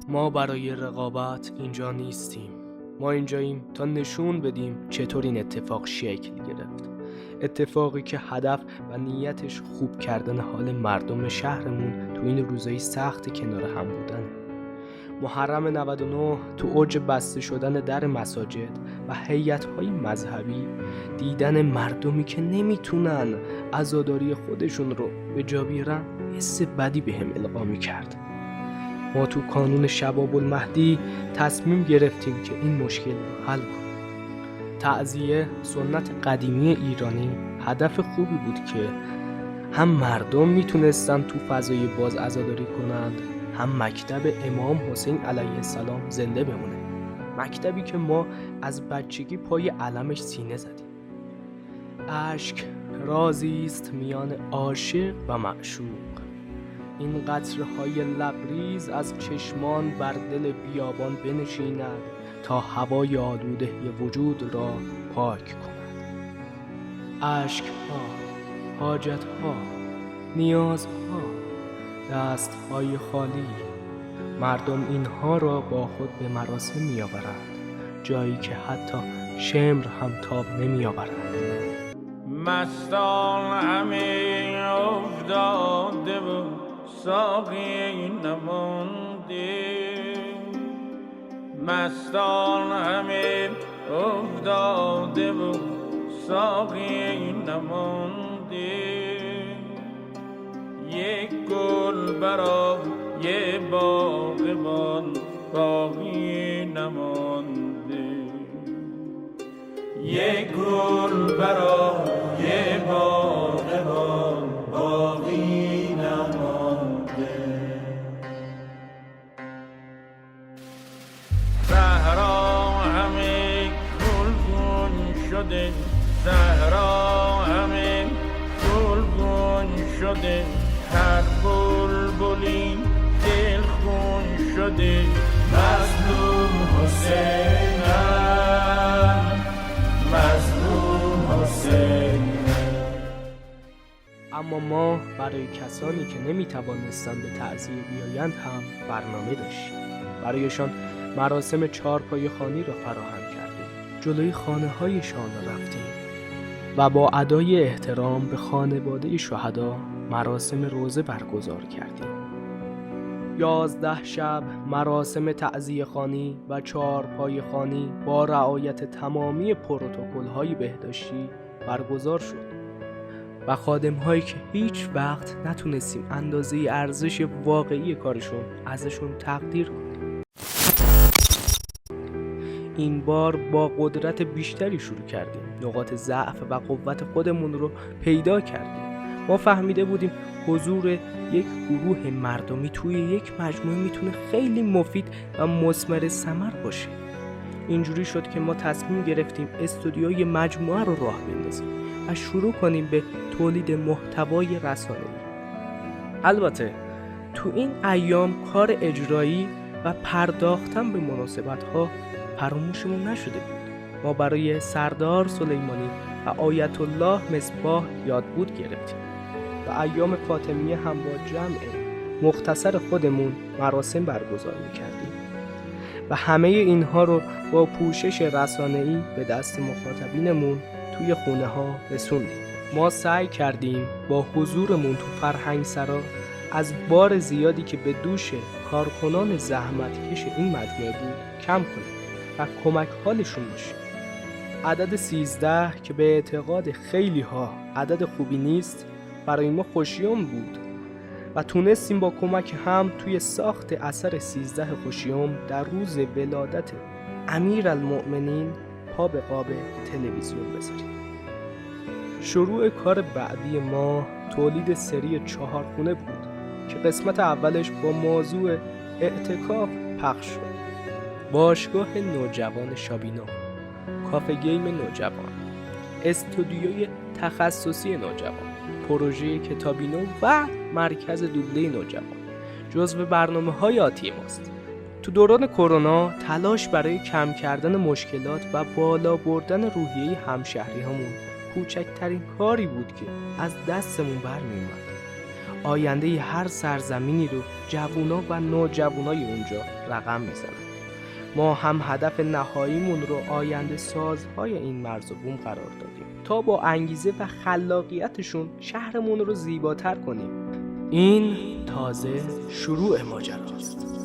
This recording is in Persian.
ما برای رقابت اینجا نیستیم. ما اینجاییم تا نشون بدیم چطور این اتفاق شکل گرفت. اتفاقی که هدف و نیتش خوب کردن حال مردم شهرمون تو این روزای سخت کنار هم بودنه. محرم 99 تو اوج بسته شدن در مساجد و هیئت‌های مذهبی، دیدن مردمی که نمیتونن عزاداری خودشون رو به جا بیارن حس بدی بهم القا می‌کرد. ما تو کانون شباب المهدی تصمیم گرفتیم که این مشکل رو حل کنیم. تعزیه سنت قدیمی ایرانی هدف خوبی بود که هم مردم میتونستن تو فضای باز عزاداری کنند، هم مکتب امام حسین علیه السلام زنده بمونه. مکتبی که ما از بچگی پای علمش سینه زدیم. اشک رازی است میان عاشق و معشوق. این قطره‌های لبریز از چشمان بر دل بیابان بنشیند تا هوای آلوده وجود را پاک کند. اشک‌ها، حاجت‌ها، نیازها، دست‌های خالی، مردم اینها را با خود به مراسم می‌آورند، جایی که حتی شمر هم تاب نمی‌آورد. مستان همه افتاده و ساقی نمانده، مستان همه افتاده و ساقی نمانده، یک گل برای باغبان باقی نمانده، یک گل برای باغبان باقی نمانده. صحرا همه گلگون شده، صحرا همه گلگون شده، هر بلبلی دلخون شده، مظلوم حسینم، مظلوم حسینم. اما ما برای کسانی که نمیتوانستند به تعزیه بیایند هم برنامه داشتیم. برایشان مراسم چهارپای خوانی را فراهم کردیم. جلوی خانه هایشان رفتیم و با ادای احترام به خانواده شهدا مراسم روزه برگزار کردیم. 11 شب مراسم تعزیه خوانی و چهارپای خوانی با رعایت تمامی پروتکل‌های بهداشتی برگزار شد و خادم‌هایی که هیچ وقت نتونستیم اندازه ارزش واقعی کارشون ازشون تقدیر کنیم، این بار با قدرت بیشتری شروع کردیم. نقاط ضعف و قوت خودمون رو پیدا کردیم. ما فهمیده بودیم حضور یک گروه مردمی توی یک مجموعه میتونه خیلی مفید و مثمر ثمر باشه. اینجوری شد که ما تصمیم گرفتیم استودیوی مجموعه رو راه بندازیم و شروع کنیم به تولید محتوای رسانه‌ای. البته تو این ایام کار اجرایی و پرداختن به مناسبت‌ها فراموشمون نشده بود. ما برای سردار سلیمانی و آیت الله مصباح یادبود گرفتیم و ایام فاطمیه هم با جمع مختصر خودمون مراسم برگزار می‌کردیم و همه اینها رو با پوشش رسانه‌ای به دست مخاطبینمون توی خونه ها رسوندیم. ما سعی کردیم با حضورمون تو فرهنگ سرا از بار زیادی که به دوش کارکنان زحمتکش این مجموعه بود کم کنیم و کمک حالشون باشیم. عدد 13 که به اعتقاد خیلی ها عدد خوبی نیست، برای ما خوشیوم بود و تونستیم با کمک هم توی ساخت اثر 13 خوشیوم در روز ولادت امیرالمؤمنین پا به قاب تلویزیون بذاریم. شروع کار بعدی ما تولید سری 4 خونه بود که قسمت اولش با موضوع اعتکاف پخش شد. باشگاه نوجوان شابینا، کافه گیم نوجوان، استودیوی تخصصی نوجوان، پروژه کتابینو و مرکز دوبله نوجوان جزو برنامه‌های آتی ماست. تو دوران کرونا تلاش برای کم کردن مشکلات و بالا بردن روحیه همشهری‌هامون کوچکترین کاری بود که از دستمون برمی اومد. آینده هر سرزمینی رو جوونا و نوجوانای اونجا رقم میزنن. ما هم هدف نهاییمون رو آینده سازهای این مرز و بوم قرار دادیم تا با انگیزه و خلاقیتشون شهرمون رو زیباتر کنیم. این تازه شروع ماجراست.